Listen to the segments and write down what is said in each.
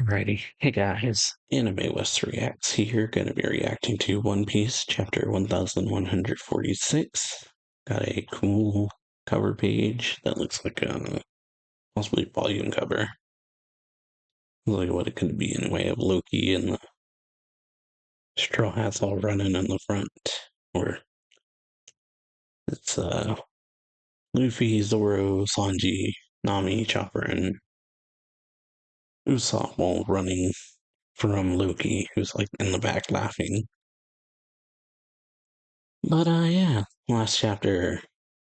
Alrighty, hey guys, AnimeWestReacts here, gonna be reacting to One Piece, chapter 1146. Got a cool cover page that looks like a possibly volume cover. Looks like what it could be anyway, of Loki and the Straw Hats all running in the front. Or it's Luffy, Zoro, Sanji, Nami, Chopper, and Usopp all running from Loki, who's like in the back laughing. But yeah, last chapter,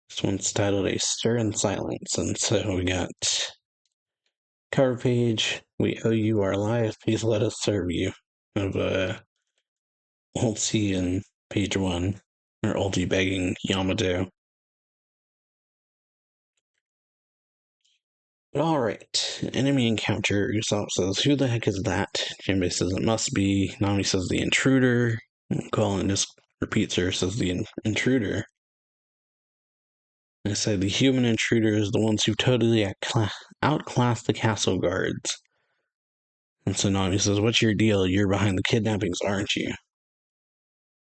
this one's titled A Stir in Silence, and so we got cover page, we owe you our life, please let us serve you, of Old C in page 1, or Ulti begging Yamato. But alright, enemy encounter, Usopp says, who the heck is that? Jinbei says it must be, Nami says the intruder, Colin just repeats her, says the intruder. I say the human intruders, the ones who totally outclass the castle guards. And so Nami says, what's your deal? You're behind the kidnappings, aren't you?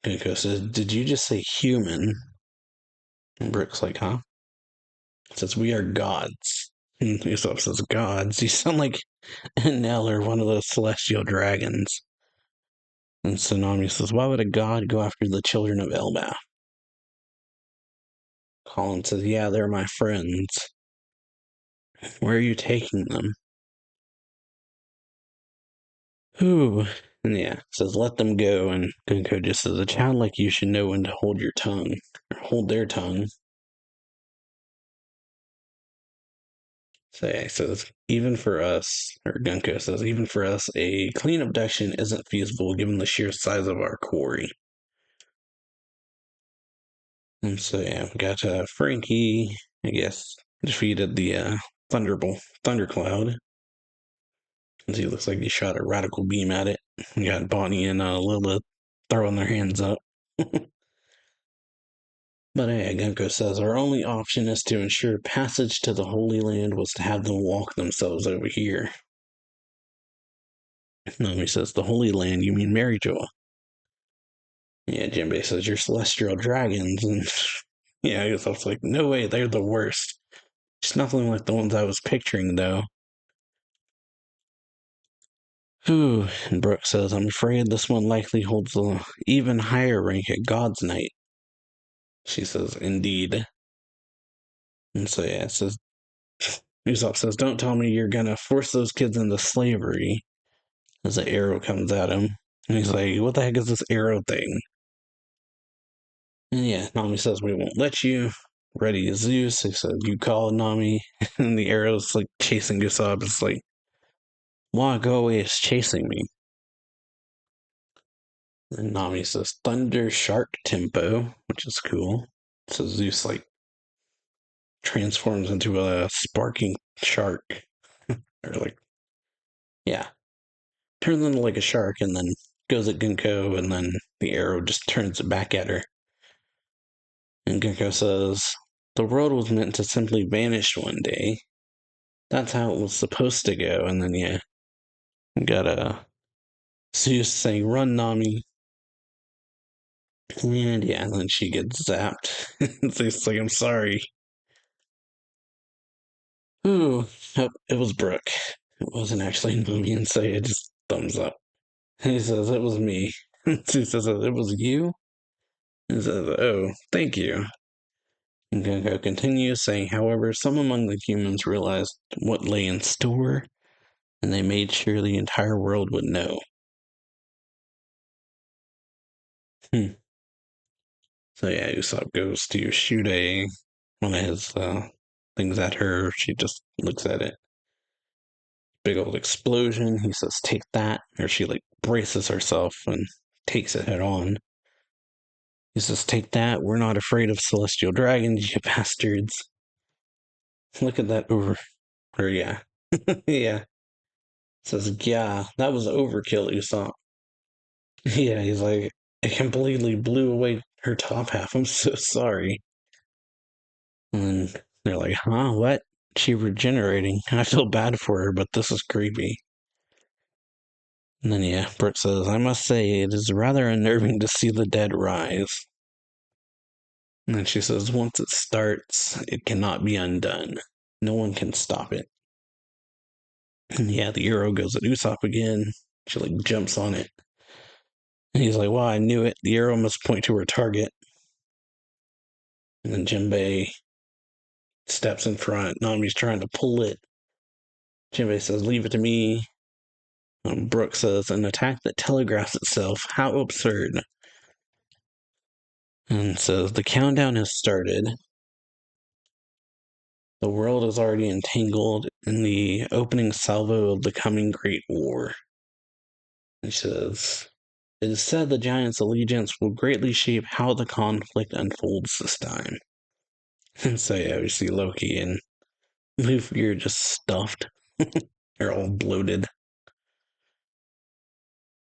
Kinko says, did you just say human? And Brook's like, huh? Says, we are gods. And Usopp says, gods? You sound like Enel or one of those celestial dragons. And so Nami says, why would a god go after the children of Elbaf? Colin says, yeah, they're my friends. Where are you taking them? Ooh. And yeah, says, let them go. And Gunko just says, a child like you should know when to hold your tongue, or hold their tongue. So yeah, he says, even for us, or Gunko says, even for us, a clean abduction isn't feasible given the sheer size of our quarry. And so yeah, we got Frankie, I guess, defeated the Thundercloud. And he looks like he shot a radical beam at it. We got Bonnie and Lilith throwing their hands up. But hey, Gunko says, our only option is to ensure passage to the Holy Land was to have them walk themselves over here. Nami says, the Holy Land, you mean Maryjoa? Yeah, Jinbei says, you're celestial dragons, and yeah, I was like, no way, they're the worst. It's nothing like the ones I was picturing, though. Whew, and Brooke says, I'm afraid this one likely holds an even higher rank at God's Night. She says, indeed. And so, yeah, it says, Usopp says, don't tell me you're gonna force those kids into slavery, as the arrow comes at him. And he's like, what the heck is this arrow thing? And yeah, Nami says, we won't let you. Ready as Zeus. He said, you call Nami. And the arrow's like chasing Usopp. It's like, why go away? It's chasing me. And Nami says, thunder shark tempo, which is cool. So Zeus like transforms into a sparking shark. Or like, yeah. Turns into like a shark and then goes at Gunko and then the arrow just turns it back at her. And Gunko says, the world was meant to simply vanish one day. That's how it was supposed to go. And then, yeah, got a Zeus saying, run, Nami. And yeah, and then she gets zapped. It's like, I'm sorry. Ooh, oh, it was Brooke. It wasn't actually Nami, and so it just thumbs up. He says, it was me. She says, it was you? He says, oh, thank you. And Gunko continues, saying, however, some among the humans realized what lay in store, and they made sure the entire world would know. So yeah, Usopp goes to shoot one of his things at her. She just looks at it. Big old explosion. He says, take that. Or she like braces herself and takes it head on. He says, take that. We're not afraid of celestial dragons, you bastards. Look at that over. Or yeah. Yeah. Says, yeah, that was overkill, Usopp. Yeah, he's like, it completely blew away her top half. I'm so sorry. And they're like, huh, what? She regenerating. I feel bad for her, but this is creepy. And then, yeah, Brooke says, I must say, it is rather unnerving to see the dead rise. And then she says, once it starts, it cannot be undone. No one can stop it. And yeah, the arrow goes at Usopp again. She, like, jumps on it. And he's like, well, I knew it. The arrow must point to her target. And then Jinbei steps in front. Nami's trying to pull it. Jinbei says, leave it to me. Brooke says, an attack that telegraphs itself. How absurd. And says, the countdown has started. The world is already entangled in the opening salvo of the coming Great War. And she says, it is said the Giants' allegiance will greatly shape how the conflict unfolds this time. And so, yeah, we see Loki and Luffy are just stuffed. They're all bloated.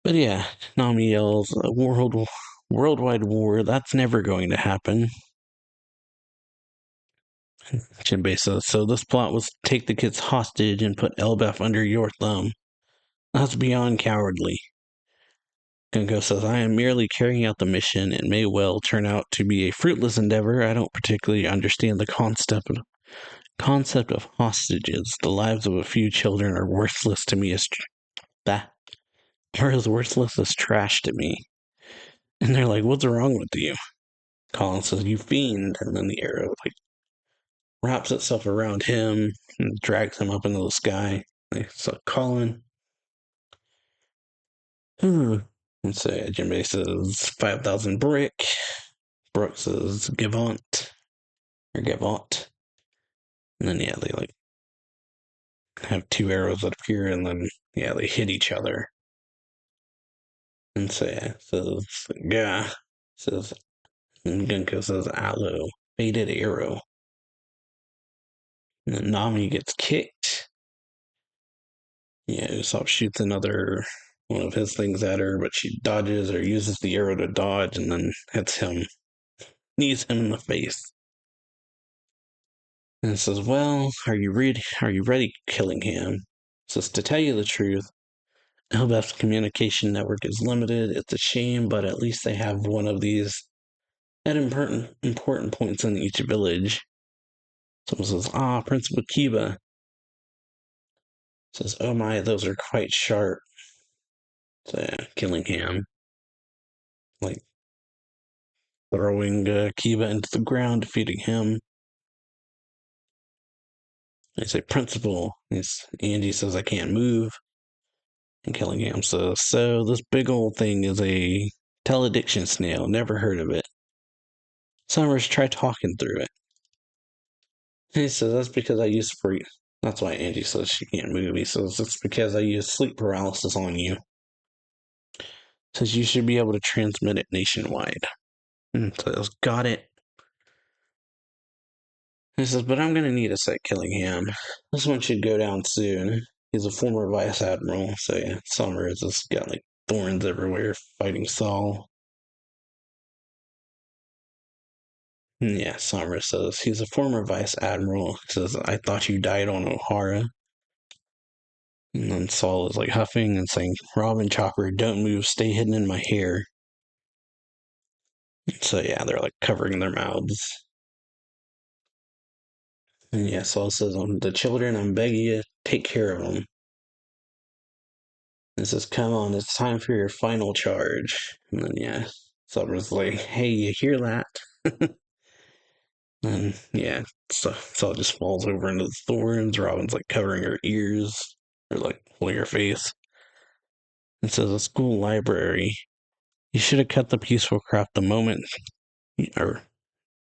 But yeah, Nami yells, a worldwide war, that's never going to happen. Jinbei says, so this plot was to take the kids hostage and put Elbaf under your thumb. That's beyond cowardly. Gunko says, I am merely carrying out the mission and may well turn out to be a fruitless endeavor. I don't particularly understand the concept of hostages. The lives of a few children are worthless to me as that are as worthless as trash to me. And they're like, what's wrong with you? Colin says, you fiend. And then the arrow like wraps itself around him and drags him up into the sky. So Colin. And so Jinbei says 5,000 brick. Brooke says Gavant. Or Gavant. And then yeah, they like have two arrows that appear and then yeah, they hit each other. And so yeah, says yeah. Says and Gunko says aloe. Faded arrow. And then Nami gets kicked. Yeah, Usopp shoots another one of his things at her, but she dodges or uses the arrow to dodge and then hits him, knees him in the face. And it says, well, are you ready, Killingham? It says, to tell you the truth, Elbaf's communication network is limited. It's a shame, but at least they have one of these at important points in each village. Someone says, Principal Kiba. Says, oh my, those are quite sharp. So yeah, Killingham. Like, throwing Kiba into the ground, defeating him. I say, Principal. Angie says, I can't move. And Killingham says, so this big old thing is a telediction snail. Never heard of it. Summers, try talking through it. And he says, that's because I use free. That's why Angie says she can't move. He says, it's because I use sleep paralysis on you. Says you should be able to transmit it nationwide. And says, got it. He says, but I'm going to need a sec, Killingham. This one should go down soon. He's a former vice admiral, so yeah, Summers has got like thorns everywhere fighting Saul. And yeah, Summers says, he's a former vice admiral. He says, I thought you died on O'Hara. And then Saul is like huffing and saying, Robin, Chopper, don't move, stay hidden in my hair. So yeah, they're like covering their mouths. And yeah, Saul says, the children, I'm begging you, take care of them. And says, come on, it's time for your final charge. And then yeah, Summer's like, hey, you hear that? And yeah, Saul just falls over into the thorns. Robin's like covering her ears, or like holding her face. It says, a school library. You should have cut the peaceful crap the moment, or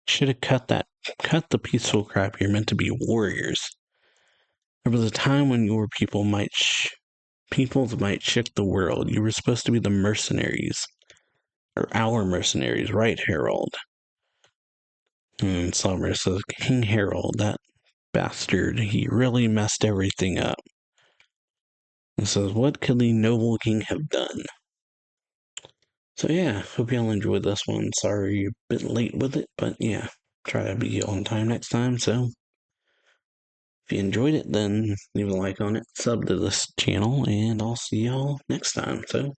should have cut the peaceful crap. You're meant to be warriors. There was a time when your peoples might shake the world. You were supposed to be the mercenaries, or our mercenaries, right, Harold? And Summer says, King Harold, that bastard, he really messed everything up. And says, what could the noble king have done? So yeah, hope y'all enjoyed this one. Sorry you're a bit late with it, but yeah, try to be on time next time, so If you enjoyed it, then leave a like on it, sub to this channel, and I'll see y'all next time. So,